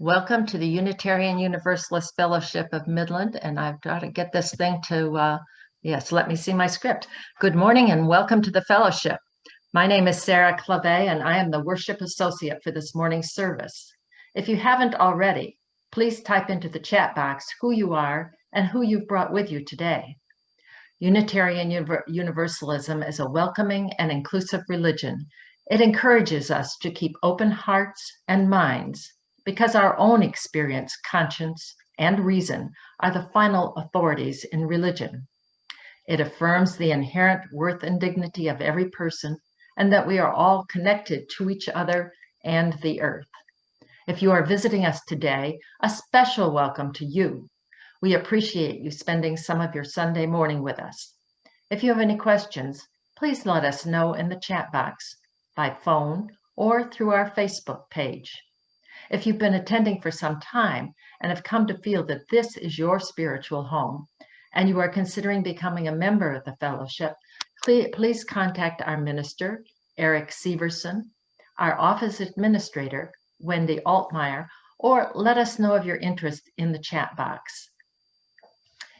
Welcome to the Unitarian Universalist Fellowship of Midland, and I've got to get this thing to, yes, let me see my script. Good morning and welcome to the fellowship. My name is Sarah Clavet, and I am the worship associate for this morning's service. If you haven't already, please type into the chat box who you are and who you've brought with you today. Unitarian Universalism is a welcoming and inclusive religion. It encourages us to keep open hearts and minds, because our own experience, conscience, and reason are the final authorities in religion. It affirms the inherent worth and dignity of every person, and that we are all connected to each other and the earth. If you are visiting us today, a special welcome to you. We appreciate you spending some of your Sunday morning with us. If you have any questions, please let us know in the chat box, by phone, or through our Facebook page. If you've been attending for some time and have come to feel that this is your spiritual home, and you are considering becoming a member of the fellowship, please contact our minister, Eric Severson, our office administrator, Wendy Altmeyer, or let us know of your interest in the chat box.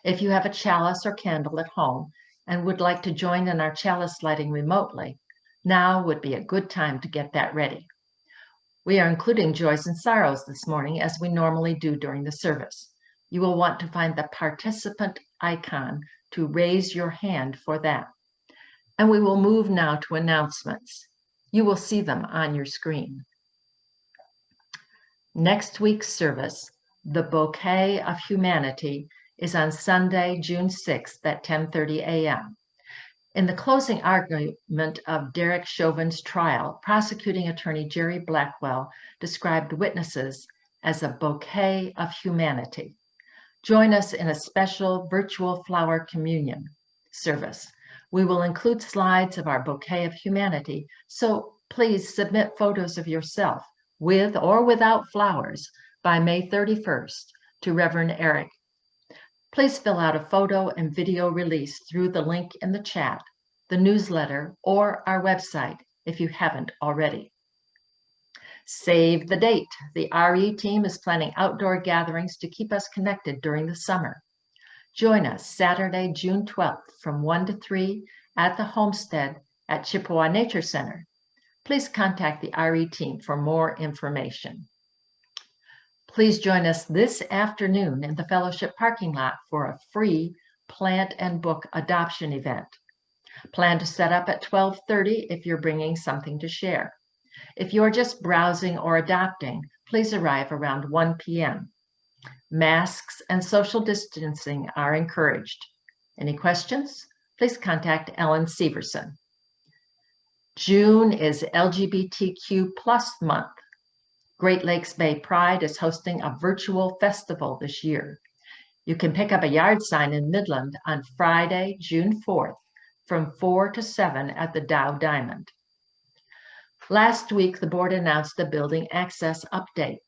If you have a chalice or candle at home and would like to join in our chalice lighting remotely, now would be a good time to get that ready. We are including joys and sorrows this morning, as we normally do during the service. You will want to find the participant icon to raise your hand for that. And we will move now to announcements. You will see them on your screen. Next week's service, The Bouquet of Humanity, is on Sunday, June 6th at 10:30 a.m. In the closing argument of Derek Chauvin's trial, prosecuting attorney Jerry Blackwell described witnesses as a bouquet of humanity. Join us in a special virtual flower communion service. We will include slides of our bouquet of humanity, so please submit photos of yourself with or without flowers by May 31st to Reverend Eric. Please fill out a photo and video release through the link in the chat, the newsletter, or our website if you haven't already. Save the date. The RE team is planning outdoor gatherings to keep us connected during the summer. Join us Saturday, June 12th from 1 to 3 at the Homestead at Chippewa Nature Center. Please contact the RE team for more information. Please join us this afternoon in the fellowship parking lot for a free plant and book adoption event. Plan to set up at 12:30 if you're bringing something to share. If you're just browsing or adopting, please arrive around 1 p.m. Masks and social distancing are encouraged. Any questions? Please contact Ellen Severson. June is LGBTQ+ month. Great Lakes Bay Pride is hosting a virtual festival this year. You can pick up a yard sign in Midland on Friday, June 4th from 4 to 7 at the Dow Diamond. Last week, the board announced a building access update.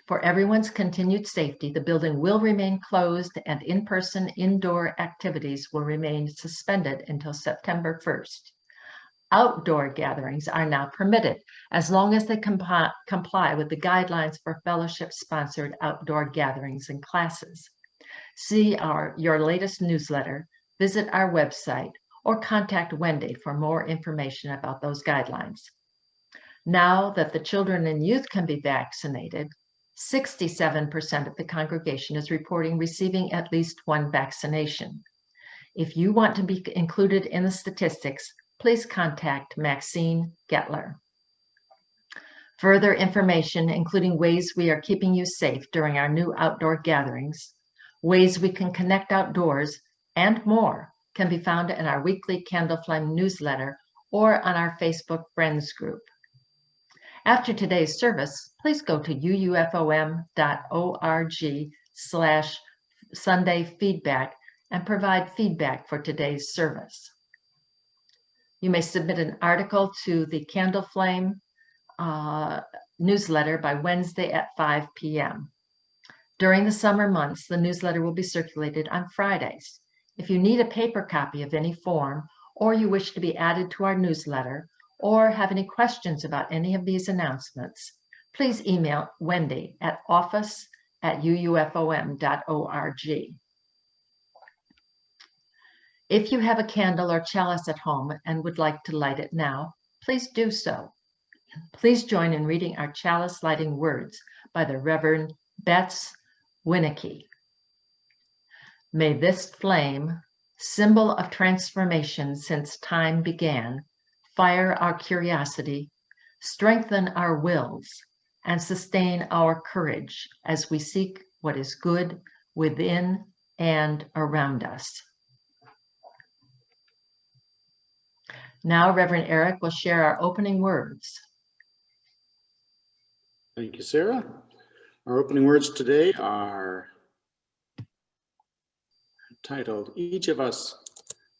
For everyone's continued safety, the building will remain closed and in-person indoor activities will remain suspended until September 1st. Outdoor gatherings are now permitted as long as they comply with the guidelines for fellowship-sponsored outdoor gatherings and classes. See your latest newsletter, visit our website, or contact Wendy for more information about those guidelines. Now that the children and youth can be vaccinated, 67% of the congregation is reporting receiving at least one vaccination. If you want to be included in the statistics, please contact Maxine Getler. Further information, including ways we are keeping you safe during our new outdoor gatherings, ways we can connect outdoors, and more, can be found in our weekly Candle Flame newsletter or on our Facebook Friends group. After today's service, please go to uufom.org/Sunday feedback and provide feedback for today's service. You may submit an article to the Candle Flame newsletter by Wednesday at 5 p.m. During the summer months, the newsletter will be circulated on Fridays. If you need a paper copy of any form, or you wish to be added to our newsletter, or have any questions about any of these announcements, please email Wendy at office@uufom.org. If you have a candle or chalice at home and would like to light it now, please do so. Please join in reading our chalice lighting words by the Reverend Betts Winnicky. May this flame, symbol of transformation since time began, fire our curiosity, strengthen our wills, and sustain our courage as we seek what is good within and around us. Now, Reverend Eric will share our opening words. Thank you, Sarah. Our opening words today are titled, Each of Us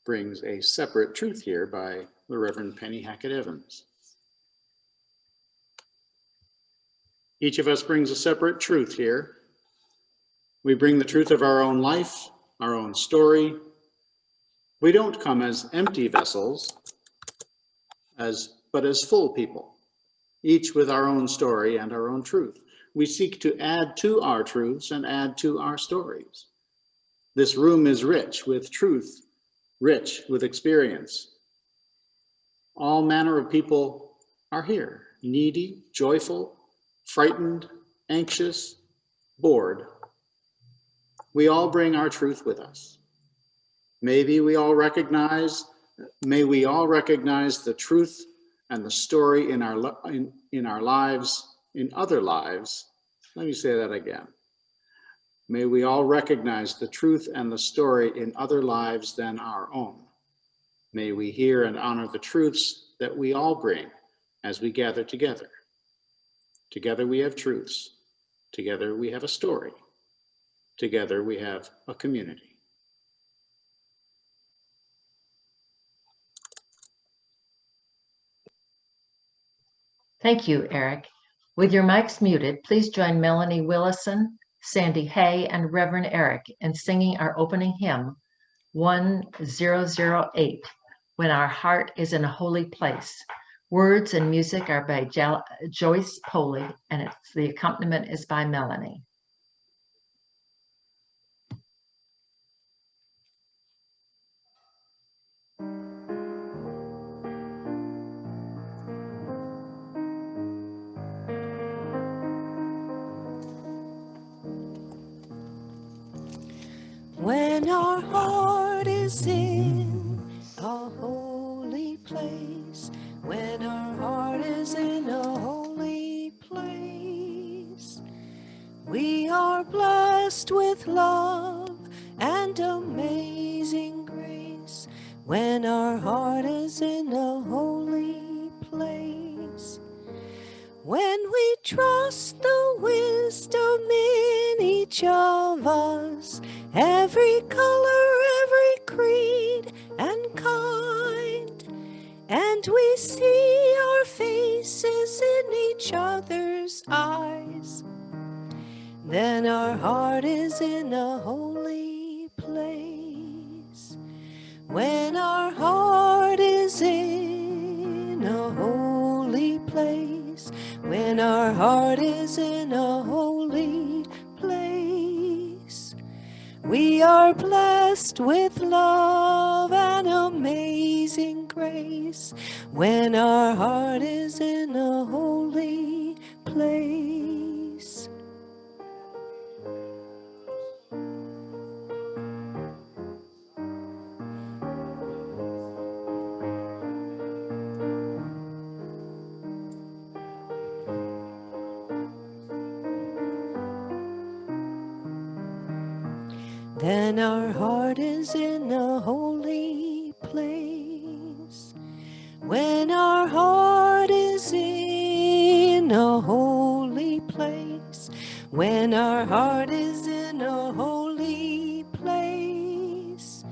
Brings a Separate Truth Here by the Reverend Penny Hackett Evans. Each of us brings a separate truth here. We bring the truth of our own life, our own story. We don't come as empty vessels, but as full people, each with our own story and our own truth. We seek to add to our truths and add to our stories. This room is rich with truth, rich with experience. All manner of people are here, needy, joyful, frightened, anxious, bored. We all bring our truth with us. May we all recognize the truth and the story in our lives, in other lives. Let me say that again. May we all recognize the truth and the story in other lives than our own. May we hear and honor the truths that we all bring as we gather together. Together we have truths. Together we have a story. Together we have a community. Thank you, Eric. With your mics muted, please join Melanie Willison, Sandy Hay, and Reverend Eric in singing our opening hymn, 1008, When Our Heart is in a Holy Place. Words and music are by Joyce Poley, and the accompaniment is by Melanie. When our heart is in a holy place, when our heart is in a holy place, we are blessed with love and amazing grace. When our heart is in a holy place, when we trust the wisdom in each of us, every color, every creed and kind, and we see our faces in each other's eyes, then our heart is in a holy place. When our heart is in a holy place, when our heart is in a holy place, we are blessed with love and amazing grace. When our heart is in a holy place. Then our heart is in a holy place. When our heart is in a holy place. When our heart is in a holy place.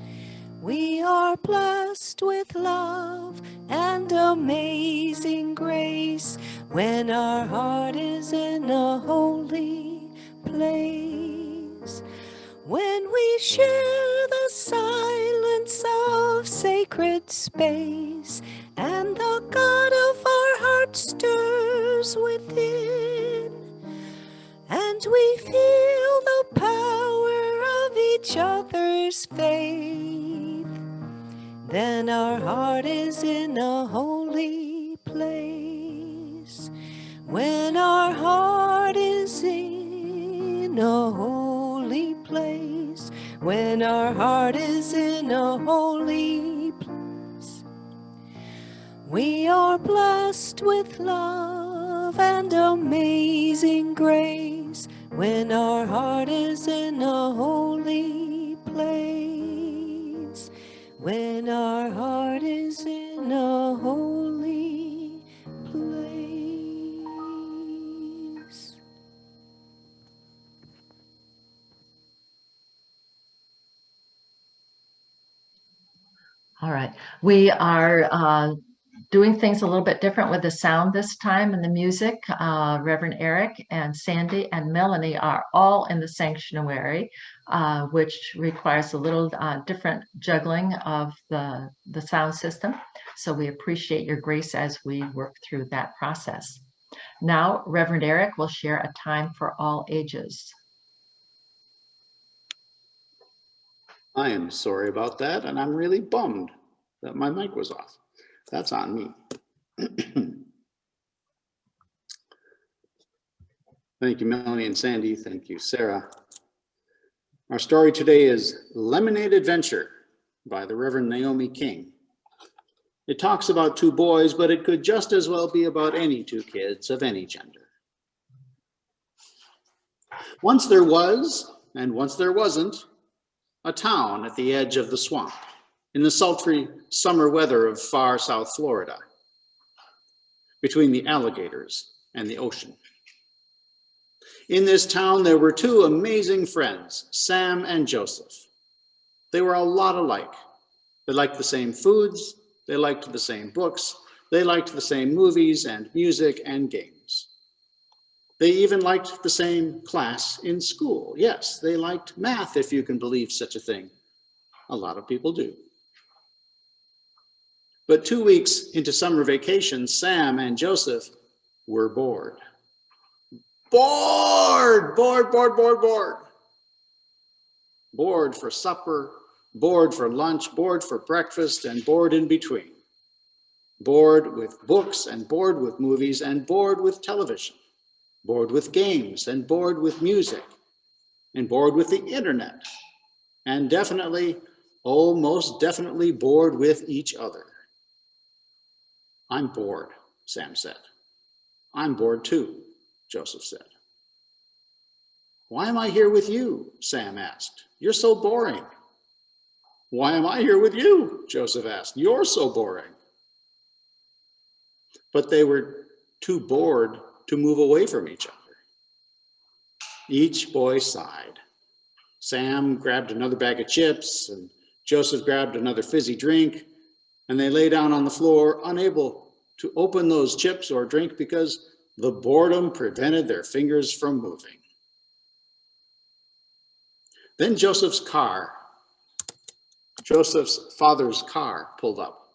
We are blessed with love and amazing grace. When our heart is in a holy place. When we share the silence of sacred space, and the God of our heart stirs within, we feel the power of each other's faith, then our heart is in a holy place. When our heart is in a holy place, when our heart is in a holy place, we are blessed with love and amazing grace. When our heart is in a holy place, when our heart is in a holy place. All right. We are doing things a little bit different with the sound this time and the music. Reverend Eric and Sandy and Melanie are all in the sanctuary, which requires a little different juggling of the sound system. So we appreciate your grace as we work through that process. Now, Reverend Eric will share a time for all ages. I am sorry about that, and I'm really bummed that my mic was off. That's on me. Thank you, Melanie and Sandy. Thank you, Sarah. Our story today is Lemonade Adventure by the Reverend Naomi King. It talks about two boys, but it could just as well be about any two kids of any gender. Once there was, and once there wasn't, a town at the edge of the swamp in the sultry summer weather of far South Florida, between the alligators and the ocean. In this town, there were two amazing friends, Sam and Joseph. They were a lot alike. They liked the same foods, they liked the same books, they liked the same movies and music and games. They even liked the same class in school. Yes, they liked math, if you can believe such a thing. A lot of people do. But 2 weeks into summer vacation, Sam and Joseph were bored. Bored for supper, bored for lunch, bored for breakfast, and bored in between. Bored with books and bored with movies and bored with television. Bored with games and bored with music and bored with the internet. And definitely, oh, most definitely bored with each other. I'm bored, Sam said. I'm bored too, Joseph said. Why am I here with you? Sam asked. You're so boring. Why am I here with you? Joseph asked. You're so boring. But they were too bored to move away from each other. Each boy sighed. Sam grabbed another bag of chips and Joseph grabbed another fizzy drink, and they lay down on the floor, unable to open those chips or drink because the boredom prevented their fingers from moving. Then Joseph's father's car pulled up,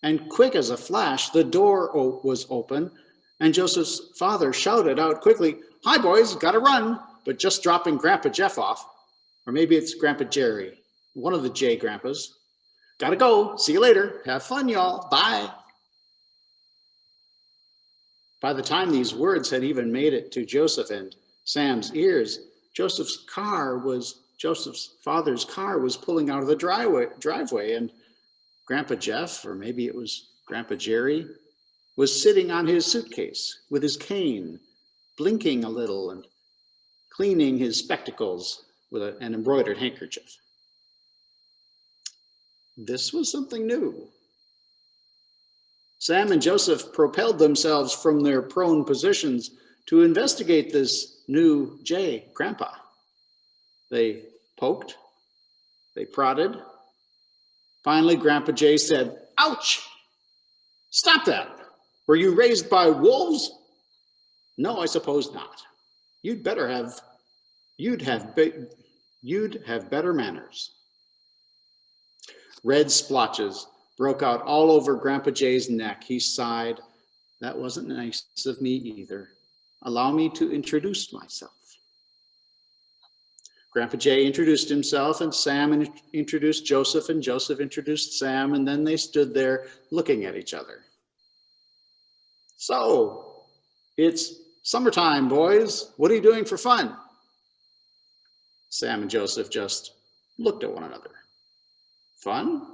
and quick as a flash, the door was open, and Joseph's father shouted out quickly, "Hi boys, gotta run," but just dropping Grandpa Jeff off, or maybe it's Grandpa Jerry, one of the J grandpas. Gotta go, see you later, have fun y'all, bye. By the time these words had even made it to Joseph and Sam's ears, Joseph's father's car was pulling out of the driveway, and Grandpa Jeff, or maybe it was Grandpa Jerry, was sitting on his suitcase with his cane, blinking a little and cleaning his spectacles with an embroidered handkerchief. This was something new. Sam and Joseph propelled themselves from their prone positions to investigate this new J grandpa. They poked, they prodded. Finally, Grandpa J said, "Ouch! Stop that! Were you raised by wolves?" "No, I suppose not. You'd have better manners." Red splotches broke out all over Grandpa Jay's neck. He sighed. "That wasn't nice of me either. Allow me to introduce myself. Grandpa Jay introduced himself, and Sam introduced Joseph, and Joseph introduced Sam, and then they stood there looking at each other. So, it's summertime, boys. What are you doing for fun? Sam and Joseph just looked at one another. Fun?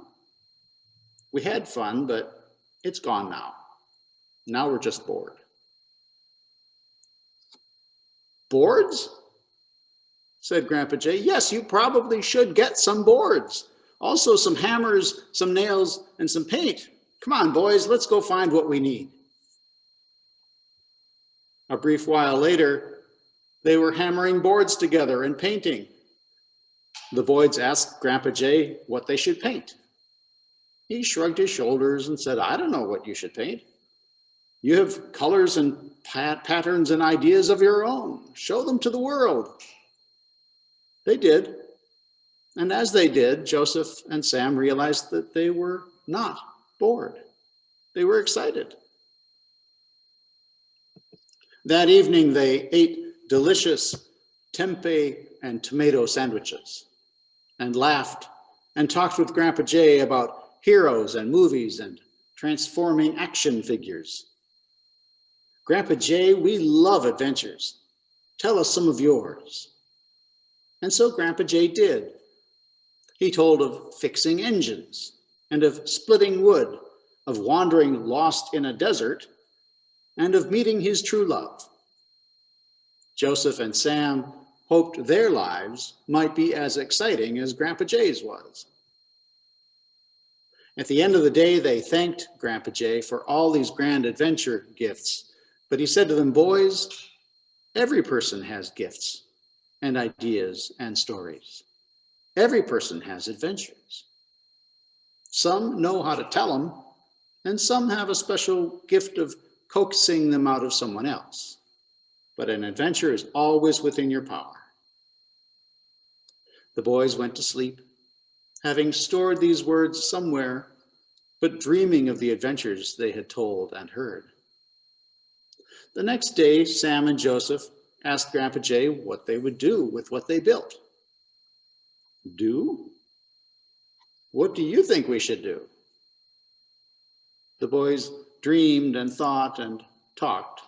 We had fun, but it's gone now. Now we're just bored. Boards? Said Grandpa Jay. Yes, you probably should get some boards. Also some hammers, some nails, and some paint. Come on, boys, let's go find what we need. A brief while later, they were hammering boards together and painting. The boys asked Grandpa Jay what they should paint. He shrugged his shoulders and said, I don't know what you should paint. You have colors and patterns and ideas of your own. Show them to the world. They did. And as they did, Joseph and Sam realized that they were not bored. They were excited. That evening, they ate delicious tempeh and tomato sandwiches and laughed and talked with Grandpa Jay about heroes and movies and transforming action figures. Grandpa Jay, we love adventures. Tell us some of yours. And so Grandpa Jay did. He told of fixing engines and of splitting wood, of wandering lost in a desert, and of meeting his true love. Joseph and Sam hoped their lives might be as exciting as Grandpa Jay's was. At the end of the day, they thanked Grandpa Jay for all these grand adventure gifts, but he said to them, boys, every person has gifts and ideas and stories. Every person has adventures. Some know how to tell them, and some have a special gift of coaxing them out of someone else. But an adventure is always within your power. The boys went to sleep, having stored these words somewhere, but dreaming of the adventures they had told and heard. The next day, Sam and Joseph asked Grandpa Jay what they would do with what they built. Do? What do you think we should do? The boys dreamed and thought and talked.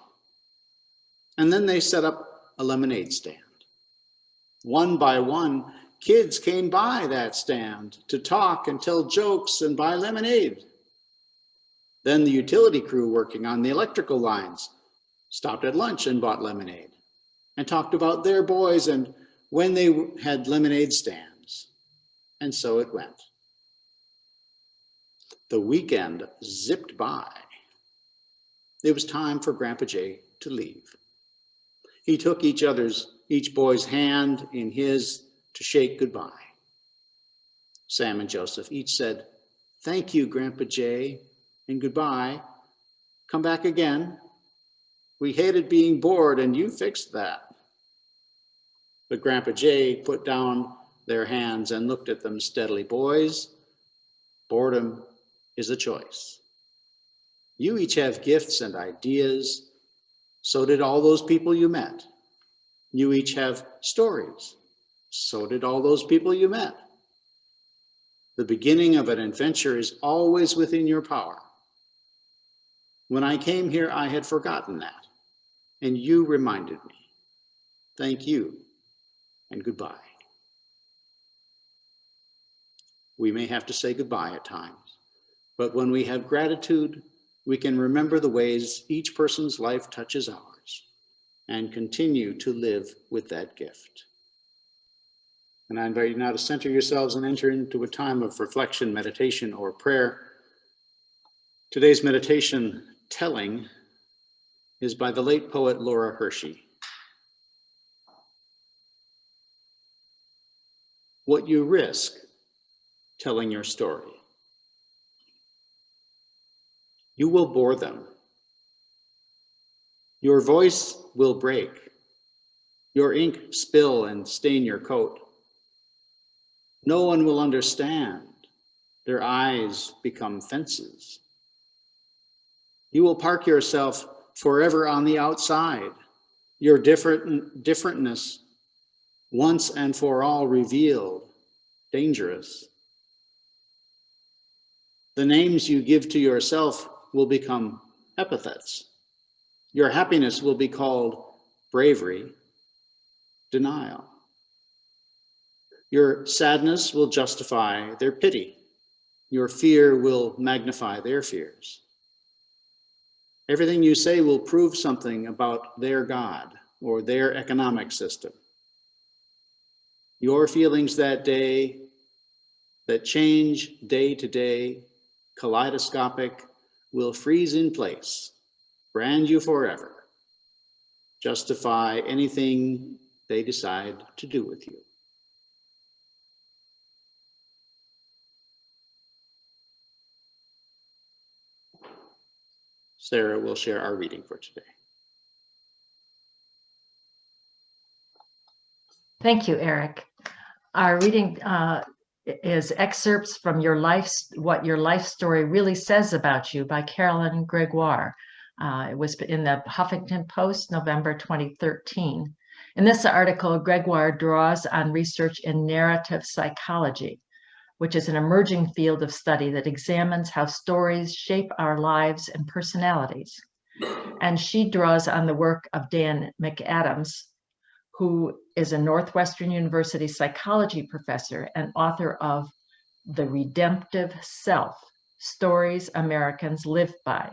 And then they set up a lemonade stand. One by one, kids came by that stand to talk and tell jokes and buy lemonade. Then the utility crew working on the electrical lines stopped at lunch and bought lemonade and talked about their boys and when they had lemonade stands. And so it went. The weekend zipped by. It was time for Grandpa Jay to leave. He took each boy's hand in his to shake goodbye. Sam and Joseph each said, "Thank you, Grandpa Jay, and goodbye. Come back again. We hated being bored and you fixed that." But Grandpa Jay put down their hands and looked at them steadily. "Boys, boredom is a choice. You each have gifts and ideas. So did all those people you met. You each have stories. So did all those people you met. The beginning of an adventure is always within your power. When I came here, I had forgotten that, and you reminded me. Thank you, and goodbye." We may have to say goodbye at times, but when we have gratitude, we can remember the ways each person's life touches ours and continue to live with that gift. And I invite you now to center yourselves and enter into a time of reflection, meditation, or prayer. Today's meditation telling is by the late poet Laura Hershey. What you risk telling your story. You will bore them. Your voice will break. Your ink spill and stain your coat. No one will understand. Their eyes become fences. You will park yourself forever on the outside. Your differentness once and for all revealed, dangerous. The names you give to yourself will become epithets. Your happiness will be called bravery, denial. Your sadness will justify their pity. Your fear will magnify their fears. Everything you say will prove something about their God or their economic system. Your feelings that day, that change day to day, kaleidoscopic, will freeze in place, brand you forever, justify anything they decide to do with you. Sarah will share our reading for today. Thank you, Eric. Our reading is excerpts from What Your Life Story Really Says About You by Carolyn Gregoire. It was in the Huffington Post, November 2013. In this article, Gregoire draws on research in narrative psychology, which is an emerging field of study that examines how stories shape our lives and personalities. And she draws on the work of Dan McAdams, who is a Northwestern University psychology professor and author of The Redemptive Self, Stories Americans Live By.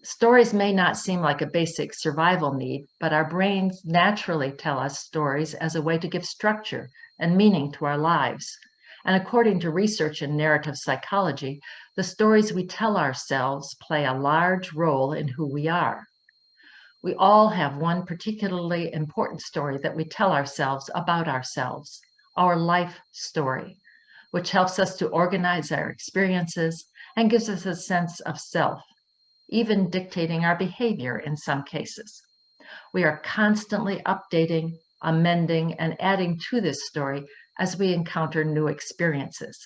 Stories may not seem like a basic survival need, but our brains naturally tell us stories as a way to give structure and meaning to our lives. And according to research in narrative psychology, the stories we tell ourselves play a large role in who we are. We all have one particularly important story that we tell ourselves about ourselves, our life story, which helps us to organize our experiences and gives us a sense of self, even dictating our behavior in some cases. We are constantly updating, amending, and adding to this story as we encounter new experiences.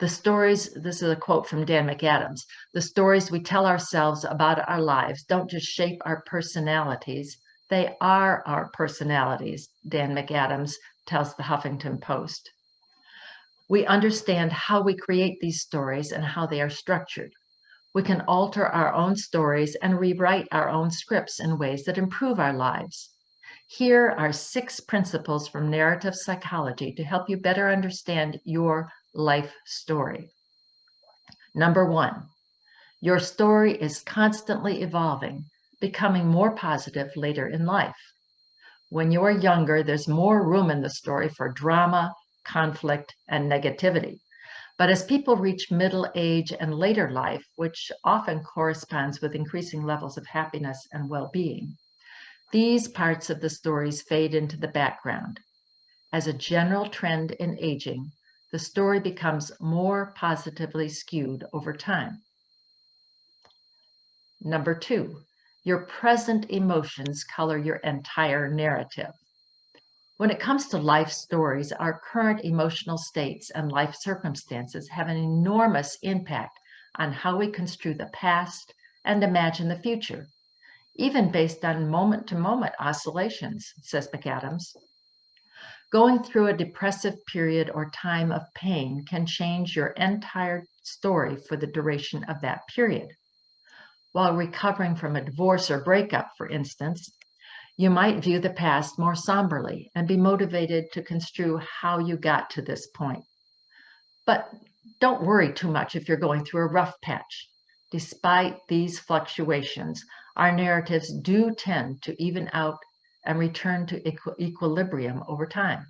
The stories, this is a quote from Dan McAdams, the stories we tell ourselves about our lives don't just shape our personalities, they are our personalities, Dan McAdams tells the Huffington Post. We understand how we create these stories and how they are structured. We can alter our own stories and rewrite our own scripts in ways that improve our lives. Here are 6 principles from narrative psychology to help you better understand your life story. Number 1, your story is constantly evolving, becoming more positive later in life. When you're younger, there's more room in the story for drama, conflict, and negativity. But as people reach middle age and later life, which often corresponds with increasing levels of happiness and well-being, these parts of the stories fade into the background. As a general trend in aging, the story becomes more positively skewed over time. Number 2, your present emotions color your entire narrative. When it comes to life stories, our current emotional states and life circumstances have an enormous impact on how we construe the past and imagine the future, even based on moment-to-moment oscillations, says McAdams. Going through a depressive period or time of pain can change your entire story for the duration of that period. While recovering from a divorce or breakup, for instance, you might view the past more somberly and be motivated to construe how you got to this point. But don't worry too much if you're going through a rough patch. Despite these fluctuations, our narratives do tend to even out and return to equilibrium over time.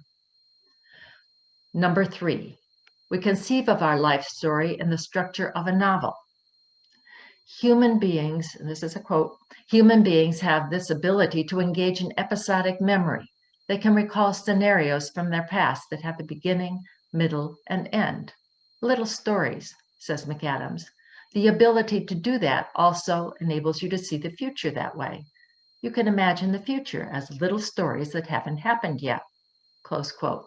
Number 3, we conceive of our life story in the structure of a novel. Human beings, and this is a quote, human beings have this ability to engage in episodic memory. They can recall scenarios from their past that have a beginning, middle, and end. Little stories, says McAdams. The ability to do that also enables you to see the future that way. You can imagine the future as little stories that haven't happened yet, close quote.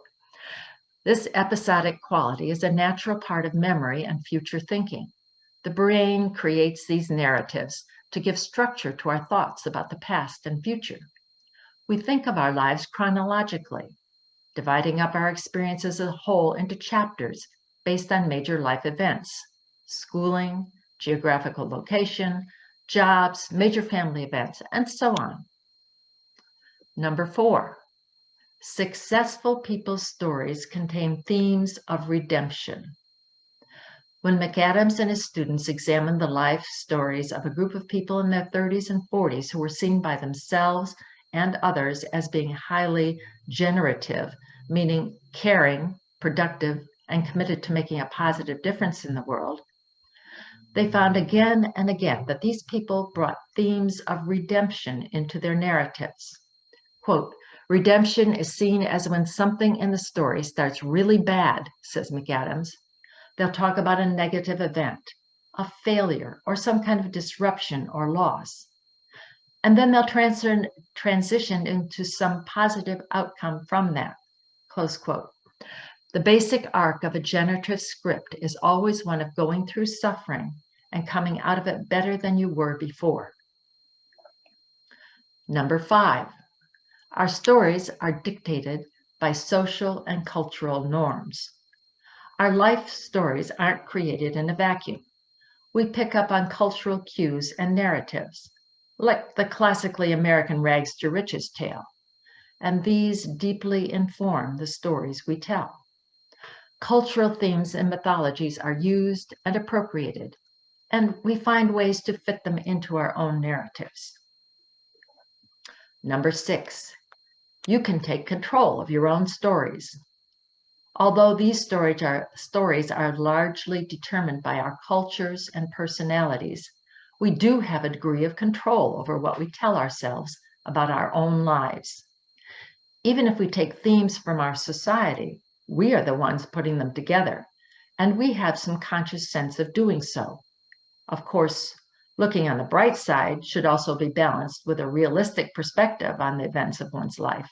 This episodic quality is a natural part of memory and future thinking. The brain creates these narratives to give structure to our thoughts about the past and future. We think of our lives chronologically, dividing up our experience as a whole into chapters based on major life events: schooling, geographical location, jobs, major family events, and so on. Number 4, successful people's stories contain themes of redemption. When McAdams and his students examined the life stories of a group of people in their 30s and 40s who were seen by themselves and others as being highly generative, meaning caring, productive, and committed to making a positive difference in the world, they found again and again that these people brought themes of redemption into their narratives. Quote, redemption is seen as when something in the story starts really bad, says McAdams. They'll talk about a negative event, a failure, or some kind of disruption or loss. And then they'll transition into some positive outcome from that, close quote. The basic arc of a generative script is always one of going through suffering and coming out of it better than you were before. Number 5, our stories are dictated by social and cultural norms. Our life stories aren't created in a vacuum. We pick up on cultural cues and narratives, like the classically American rags to riches tale, and these deeply inform the stories we tell. Cultural themes and mythologies are used and appropriated, and we find ways to fit them into our own narratives. Number 6, you can take control of your own stories. Although these stories are largely determined by our cultures and personalities, we do have a degree of control over what we tell ourselves about our own lives. Even if we take themes from our society, we are the ones putting them together, and we have some conscious sense of doing so. Of course, looking on the bright side should also be balanced with a realistic perspective on the events of one's life.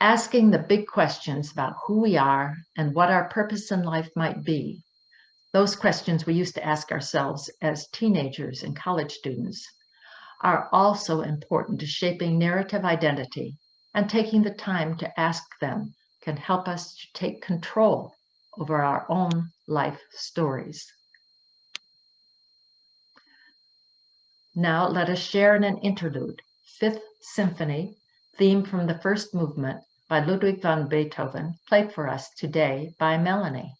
Asking the big questions about who we are and what our purpose in life might be, those questions we used to ask ourselves as teenagers and college students, are also important to shaping narrative identity, and taking the time to ask them can help us to take control over our own life stories. Now let us share in an interlude, Fifth Symphony, theme from the first movement by Ludwig van Beethoven, played for us today by Melanie.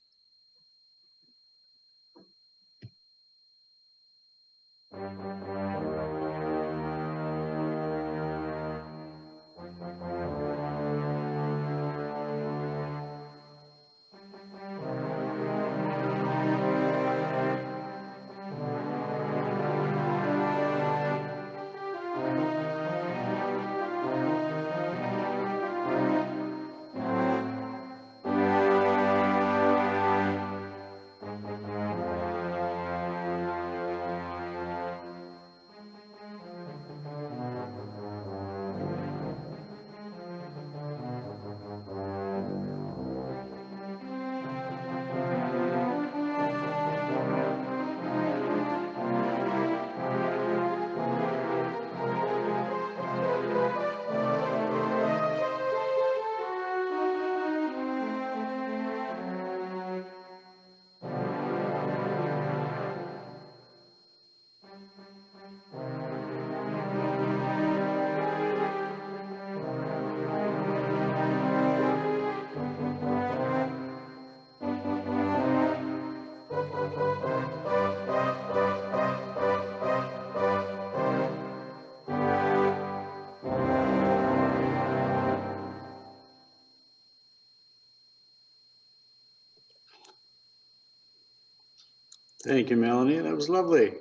Thank you, Melanie. That was lovely.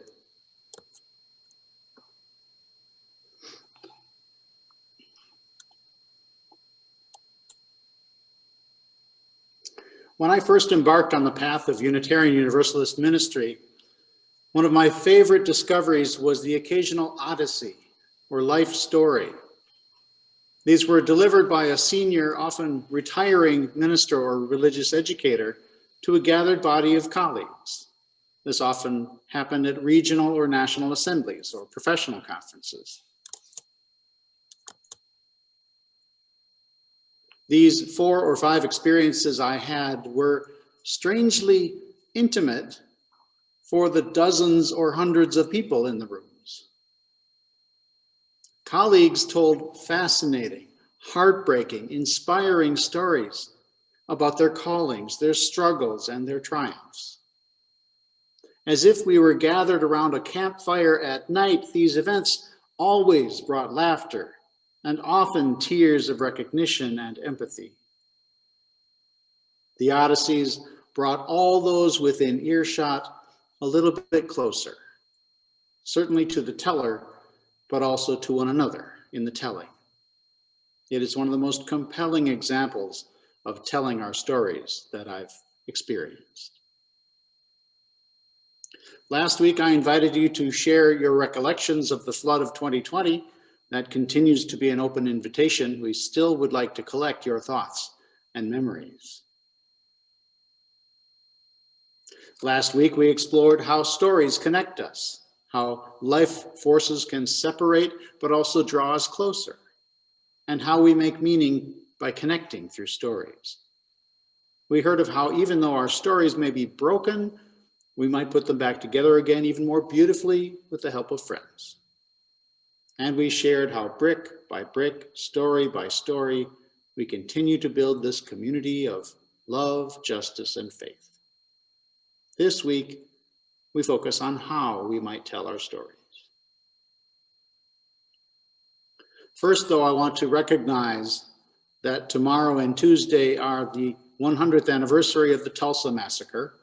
When I first embarked on the path of Unitarian Universalist ministry, one of my favorite discoveries was the occasional odyssey or life story. These were delivered by a senior, often retiring minister or religious educator to a gathered body of colleagues. This often happened at regional or national assemblies or professional conferences. These 4 or 5 experiences I had were strangely intimate for the dozens or hundreds of people in the rooms. Colleagues told fascinating, heartbreaking, inspiring stories about their callings, their struggles, and their triumphs. As if we were gathered around a campfire at night, these events always brought laughter and often tears of recognition and empathy. The Odysseys brought all those within earshot a little bit closer, certainly to the teller, but also to one another in the telling. It is one of the most compelling examples of telling our stories that I've experienced. Last week, I invited you to share your recollections of the flood of 2020. That continues to be an open invitation. We still would like to collect your thoughts and memories. Last week, we explored how stories connect us, how life forces can separate but also draw us closer, and how we make meaning by connecting through stories. We heard of how even though our stories may be broken, we might put them back together again even more beautifully with the help of friends. And we shared how brick by brick, story by story, we continue to build this community of love, justice, and faith. This week, we focus on how we might tell our stories. First, though, I want to recognize that tomorrow and Tuesday are the 100th anniversary of the Tulsa Massacre,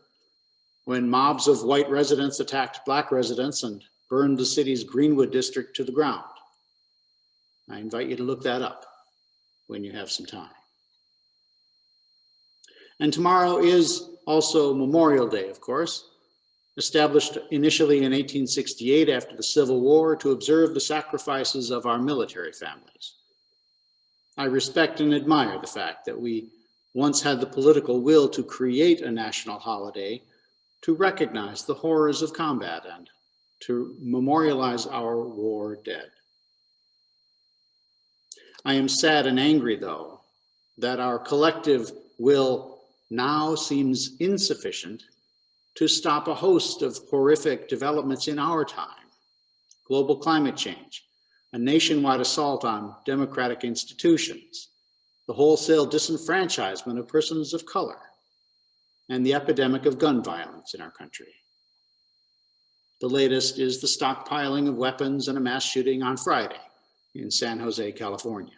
when mobs of white residents attacked Black residents and burned the city's Greenwood district to the ground. I invite you to look that up when you have some time. And tomorrow is also Memorial Day, of course, established initially in 1868 after the Civil War to observe the sacrifices of our military families. I respect and admire the fact that we once had the political will to create a national holiday to recognize the horrors of combat and to memorialize our war dead. I am sad and angry, though, that our collective will now seems insufficient to stop a host of horrific developments in our time. Global climate change, a nationwide assault on democratic institutions, the wholesale disenfranchisement of persons of color, and the epidemic of gun violence in our country. The latest is the stockpiling of weapons and a mass shooting on Friday in San Jose, California.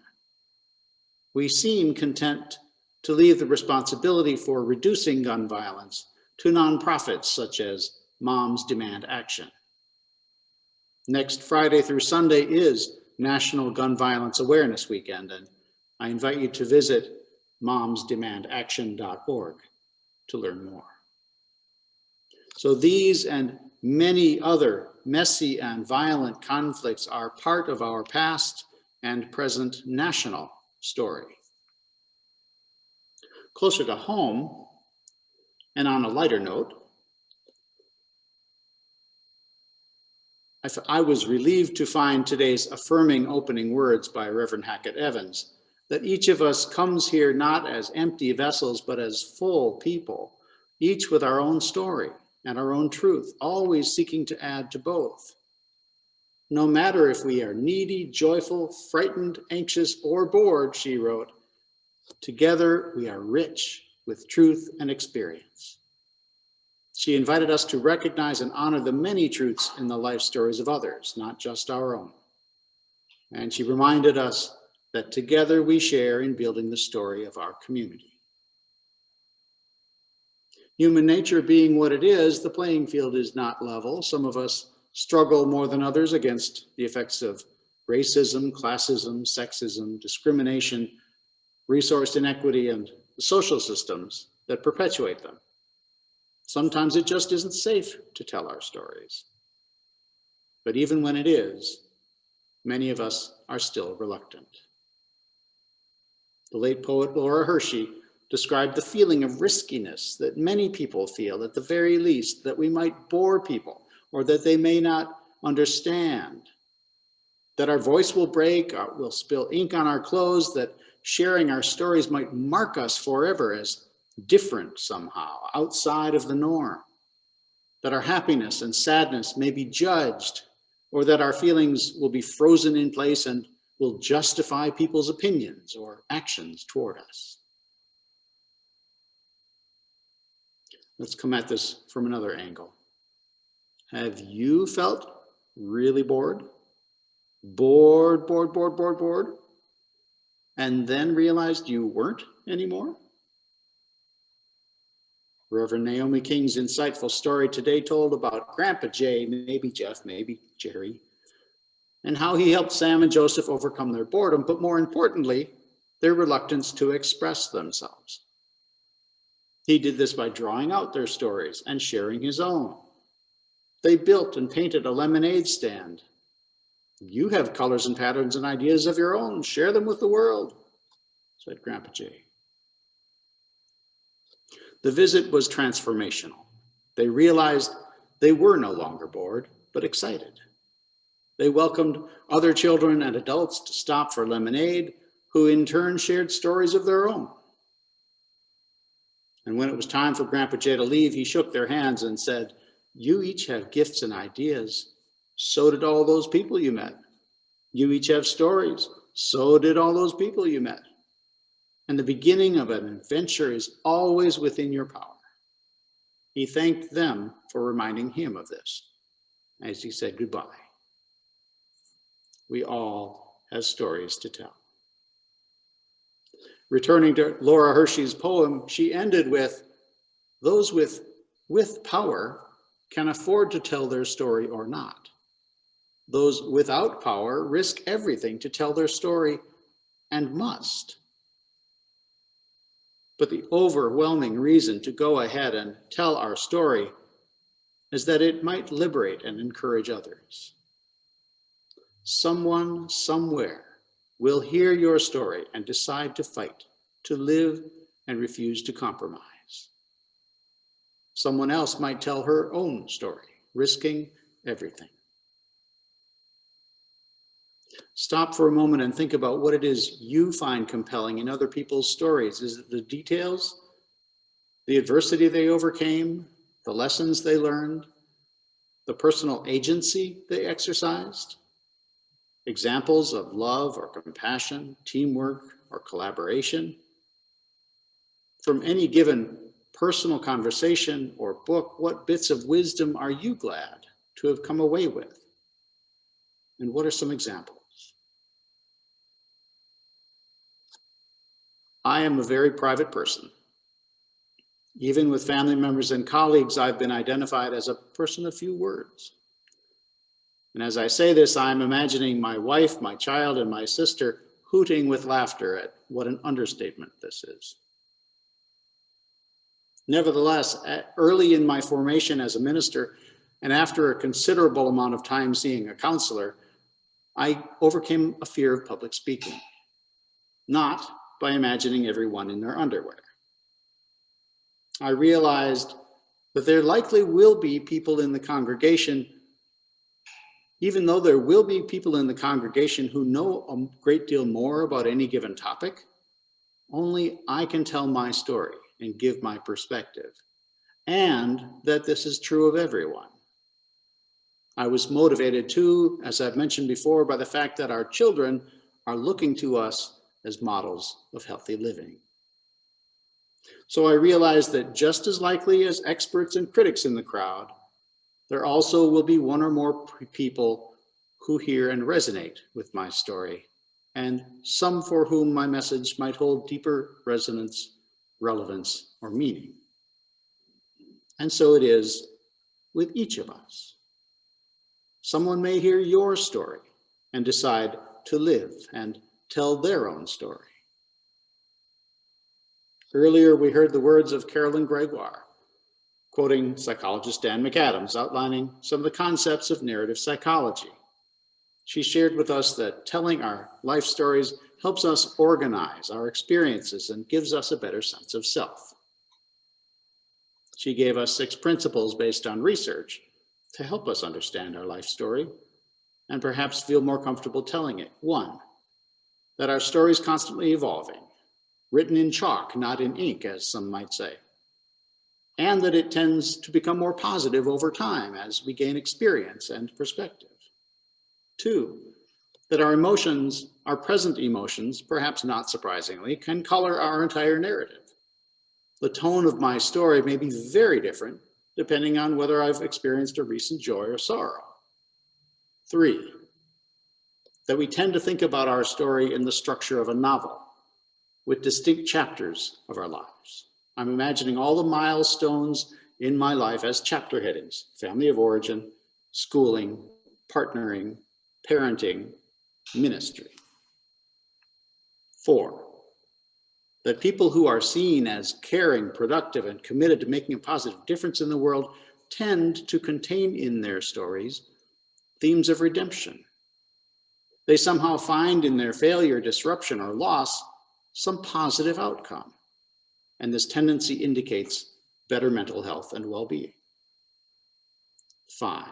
We seem content to leave the responsibility for reducing gun violence to nonprofits such as Moms Demand Action. Next Friday through Sunday is National Gun Violence Awareness Weekend, and I invite you to visit momsdemandaction.org to learn more. So these and many other messy and violent conflicts are part of our past and present national story. Closer to home, and on a lighter note, I was relieved to find today's affirming opening words by Reverend Hackett Evans, that each of us comes here not as empty vessels, but as full people, each with our own story and our own truth, always seeking to add to both. No matter if we are needy, joyful, frightened, anxious, or bored, she wrote, together we are rich with truth and experience. She invited us to recognize and honor the many truths in the life stories of others, not just our own. And she reminded us that together we share in building the story of our community. Human nature being what it is, the playing field is not level. Some of us struggle more than others against the effects of racism, classism, sexism, discrimination, resource inequity, and the social systems that perpetuate them. Sometimes it just isn't safe to tell our stories. But even when it is, many of us are still reluctant. The late poet Laura Hershey described the feeling of riskiness that many people feel, at the very least, that we might bore people or that they may not understand, that our voice will break, we'll spill ink on our clothes, that sharing our stories might mark us forever as different somehow, outside of the norm, that our happiness and sadness may be judged, or that our feelings will be frozen in place and will justify people's opinions or actions toward us. Let's come at this from another angle. Have you felt really bored? Bored, and then realized you weren't anymore? Reverend Naomi King's insightful story today told about Grandpa Jay, maybe Jeff, maybe Jerry, and how he helped Sam and Joseph overcome their boredom, but more importantly, their reluctance to express themselves. He did this by drawing out their stories and sharing his own. They built and painted a lemonade stand. You have colors and patterns and ideas of your own. Share them with the world, said Grandpa Jay. The visit was transformational. They realized they were no longer bored, but excited. They welcomed other children and adults to stop for lemonade, who in turn shared stories of their own. And when it was time for Grandpa Jay to leave, he shook their hands and said, "You each have gifts and ideas. So did all those people you met. You each have stories. So did all those people you met. And the beginning of an adventure is always within your power." He thanked them for reminding him of this as he said goodbye. We all have stories to tell. Returning to Laura Hershey's poem, she ended with, "Those with power can afford to tell their story or not. Those without power risk everything to tell their story and must. But the overwhelming reason to go ahead and tell our story is that it might liberate and encourage others. Someone somewhere will hear your story and decide to fight, to live, and refuse to compromise. Someone else might tell her own story, risking everything. Stop for a moment and think about what it is you find compelling in other people's stories. Is it the details, the adversity they overcame, the lessons they learned, the personal agency they exercised? Examples of love or compassion, teamwork or collaboration? From any given personal conversation or book, what bits of wisdom are you glad to have come away with? And what are some examples? I am a very private person. Even with family members and colleagues, I've been identified as a person of few words. And as I say this, I'm imagining my wife, my child, and my sister hooting with laughter at what an understatement this is. Nevertheless, early in my formation as a minister, and after a considerable amount of time seeing a counselor, I overcame a fear of public speaking, not by imagining everyone in their underwear. I realized that there likely will be people in the congregation, even though there will be people in the congregation who know a great deal more about any given topic, only I can tell my story and give my perspective, and that this is true of everyone. I was motivated too, as I've mentioned before, by the fact that our children are looking to us as models of healthy living. So I realized that just as likely as experts and critics in the crowd, there also will be one or more people who hear and resonate with my story, and some for whom my message might hold deeper resonance, relevance, or meaning. And so it is with each of us. Someone may hear your story and decide to live and tell their own story. Earlier, we heard the words of Carolyn Gregoire, quoting psychologist Dan McAdams, outlining some of the concepts of narrative psychology. She shared with us that telling our life stories helps us organize our experiences and gives us a better sense of self. She gave us 6 principles based on research to help us understand our life story and perhaps feel more comfortable telling it. 1, that our story is constantly evolving, written in chalk, not in ink, as some might say, and that it tends to become more positive over time as we gain experience and perspective. 2, that our emotions, our present emotions, perhaps not surprisingly, can color our entire narrative. The tone of my story may be very different depending on whether I've experienced a recent joy or sorrow. 3, that we tend to think about our story in the structure of a novel with distinct chapters of our lives. I'm imagining all the milestones in my life as chapter headings: family of origin, schooling, partnering, parenting, ministry. 4, that people who are seen as caring, productive, and committed to making a positive difference in the world tend to contain in their stories themes of redemption. They somehow find in their failure, disruption, or loss some positive outcome, and this tendency indicates better mental health and well-being. 5,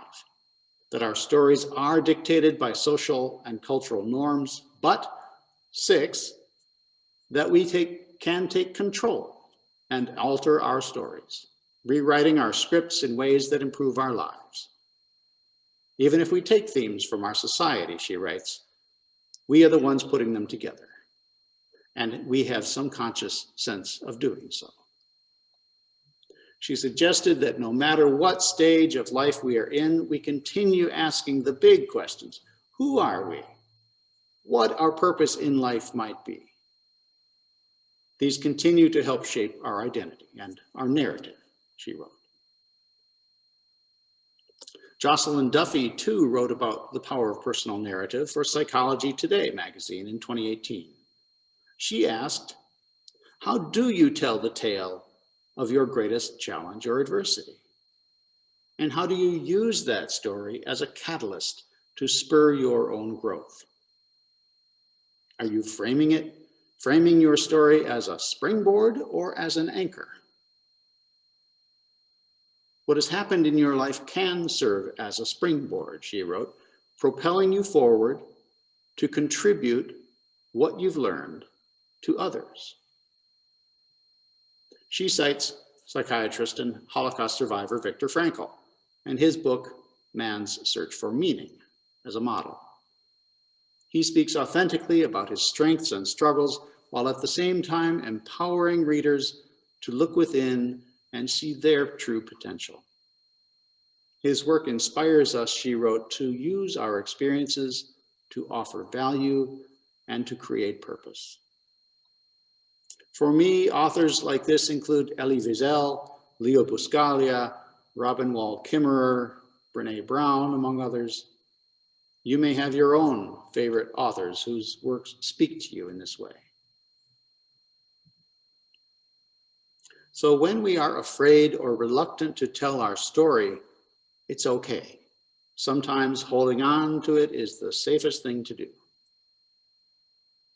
that our stories are dictated by social and cultural norms, but 6, that we can take control and alter our stories, rewriting our scripts in ways that improve our lives. Even if we take themes from our society, she writes, we are the ones putting them together, and we have some conscious sense of doing so. She suggested that no matter what stage of life we are in, we continue asking the big questions. Who are we? What our purpose in life might be? These continue to help shape our identity and our narrative, she wrote. Jocelyn Duffy, too, wrote about the power of personal narrative for Psychology Today magazine in 2018. She asked, how do you tell the tale of your greatest challenge or adversity? And how do you use that story as a catalyst to spur your own growth? Are you framing your story as a springboard or as an anchor? What has happened in your life can serve as a springboard, she wrote, propelling you forward to contribute what you've learned to others. She cites psychiatrist and Holocaust survivor Viktor Frankl and his book, Man's Search for Meaning, as a model. He speaks authentically about his strengths and struggles, while at the same time empowering readers to look within and see their true potential. His work inspires us, she wrote, to use our experiences to offer value and to create purpose. For me, authors like this include Elie Wiesel, Leo Buscaglia, Robin Wall Kimmerer, Brene Brown, among others. You may have your own favorite authors whose works speak to you in this way. So when we are afraid or reluctant to tell our story, it's okay. Sometimes holding on to it is the safest thing to do.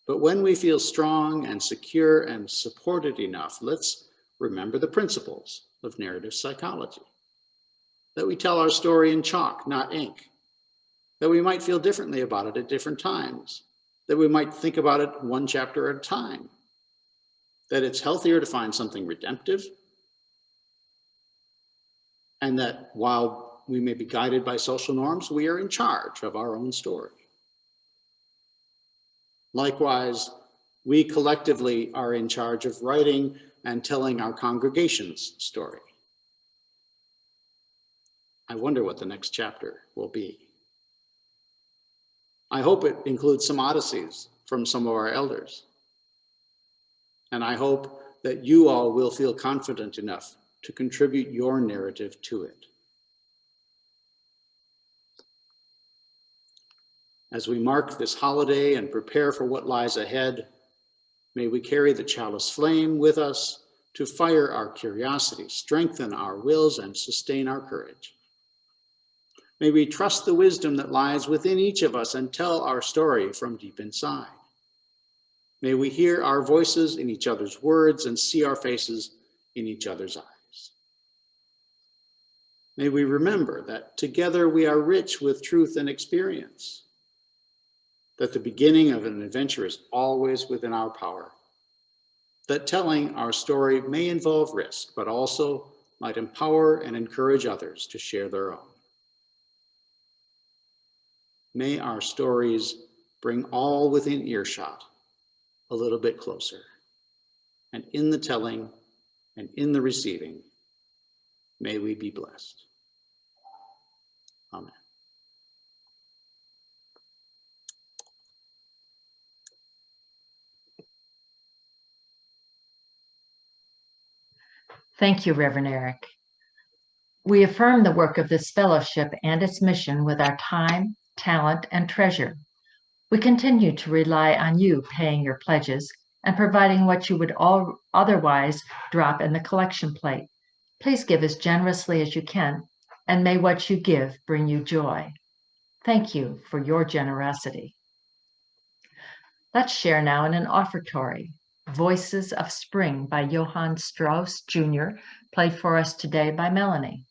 But when we feel strong and secure and supported enough, let's remember the principles of narrative psychology. That we tell our story in chalk, not ink. That we might feel differently about it at different times. That we might think about it one chapter at a time. That it's healthier to find something redemptive. And that while we may be guided by social norms, we are in charge of our own story. Likewise, we collectively are in charge of writing and telling our congregation's story. I wonder what the next chapter will be. I hope it includes some odysseys from some of our elders. And I hope that you all will feel confident enough to contribute your narrative to it. As we mark this holiday and prepare for what lies ahead, may we carry the chalice flame with us to fire our curiosity, strengthen our wills, and sustain our courage. May we trust the wisdom that lies within each of us and tell our story from deep inside. May we hear our voices in each other's words and see our faces in each other's eyes. May we remember that together we are rich with truth and experience, that the beginning of an adventure is always within our power, that telling our story may involve risk, but also might empower and encourage others to share their own. May our stories bring all within earshot a little bit closer, and in the telling and in the receiving, may we be blessed. Amen. Thank you, Reverend Eric. We affirm the work of this fellowship and its mission with our time, talent, and treasure. We continue to rely on you paying your pledges and providing what you would otherwise drop in the collection plate. Please give as generously as you can, and may what you give bring you joy. Thank you for your generosity. Let's share now in an offertory. Voices of Spring by Johann Strauss Jr., played for us today by Melanie.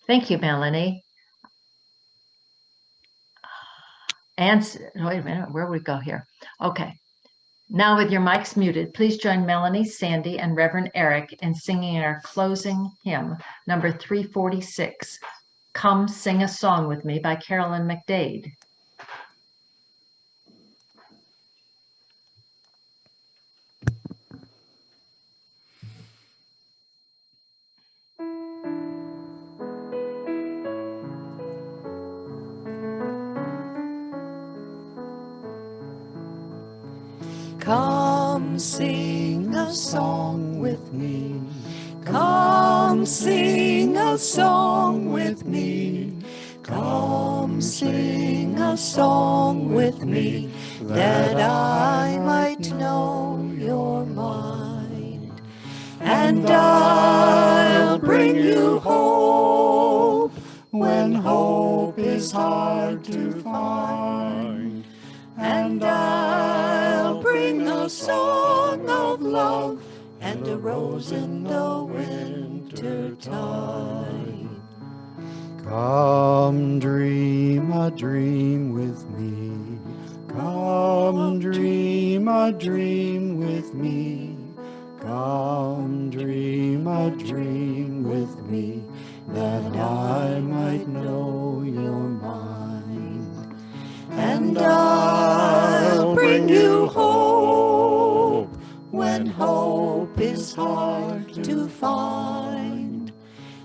Thank you, Melanie. And wait a minute, where we go here? Okay. Now with your mics muted, please join Melanie, Sandy, and Reverend Eric in singing our closing hymn, number 346, Come Sing a Song With Me by Carolyn McDade. Come sing a song with me. Come sing a song with me. Come sing a song with me, that I might know your mind. And I'll bring you hope when hope is hard to find. And I'll bring a song of love and a rose in the winter time. Come dream a dream with me. Come dream a dream with me. Come dream a dream with me, that I might know your mind. And I'll bring you hope when hope is hard to find.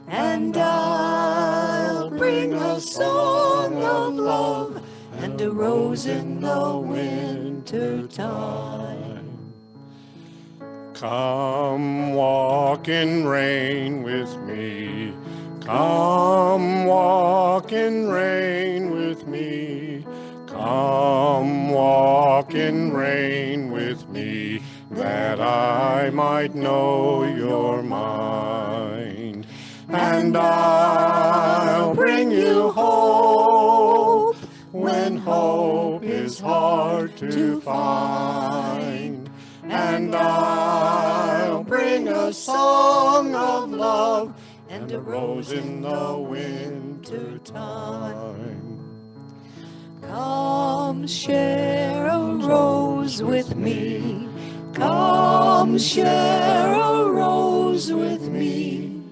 And I'll bring a song of love and a rose in the winter time. Come walk in rain with me. Come walk in rain with me. Come walk in rain with me, that I might know you're mine. And I'll bring you hope when hope is hard to find. And I'll bring a song of love and a rose in the winter time. Come share a rose with me. Come share a rose with me.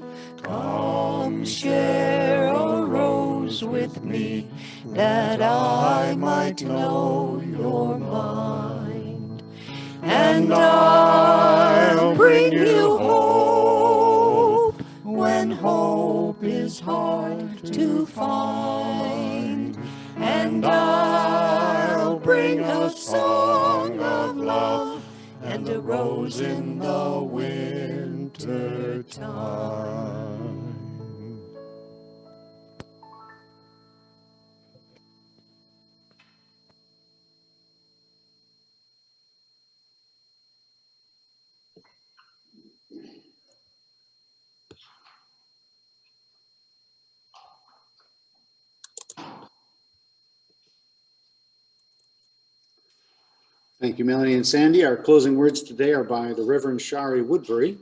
Come share a rose with me, that I might know you're mine. And I'll bring you hope when hope is hard to find. And I'll bring a song of love and a rose in the winter time. Thank you, Melanie and Sandy. Our closing words today are by the Reverend Shari Woodbury.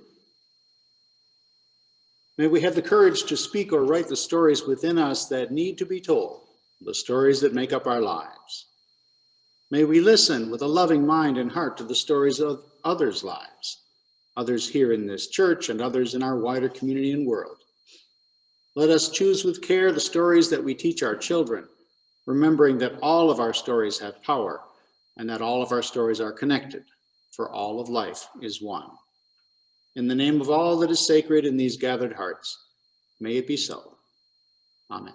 May we have the courage to speak or write the stories within us that need to be told, the stories that make up our lives. May we listen with a loving mind and heart to the stories of others' lives, others here in this church and others in our wider community and world. Let us choose with care the stories that we teach our children, remembering that all of our stories have power and that all of our stories are connected, for all of life is one. In the name of all that is sacred in these gathered hearts, may it be so. Amen.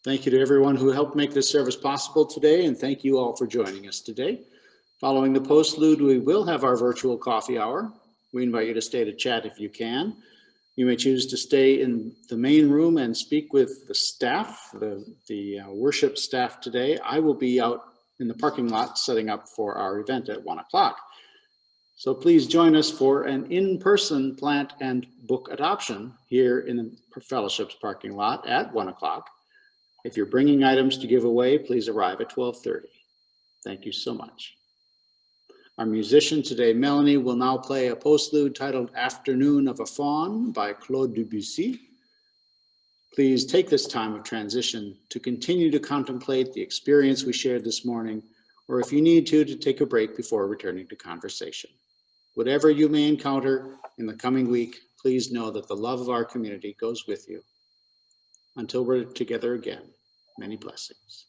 Thank you to everyone who helped make this service possible today, and thank you all for joining us today. Following the postlude, we will have our virtual coffee hour. We invite you to stay to chat if you can. You may choose to stay in the main room and speak with the staff, the worship staff today. I will be out in the parking lot setting up for our event at 1 o'clock. So please join us for an in-person plant and book adoption here in the Fellowship's parking lot at 1 o'clock. If you're bringing items to give away, please arrive at 12:30. Thank you so much. Our musician today, Melanie, will now play a postlude titled Afternoon of a Faun by Claude Debussy. Please take this time of transition to continue to contemplate the experience we shared this morning, or if you need to take a break before returning to conversation. Whatever you may encounter in the coming week, please know that the love of our community goes with you. Until we're together again, many blessings.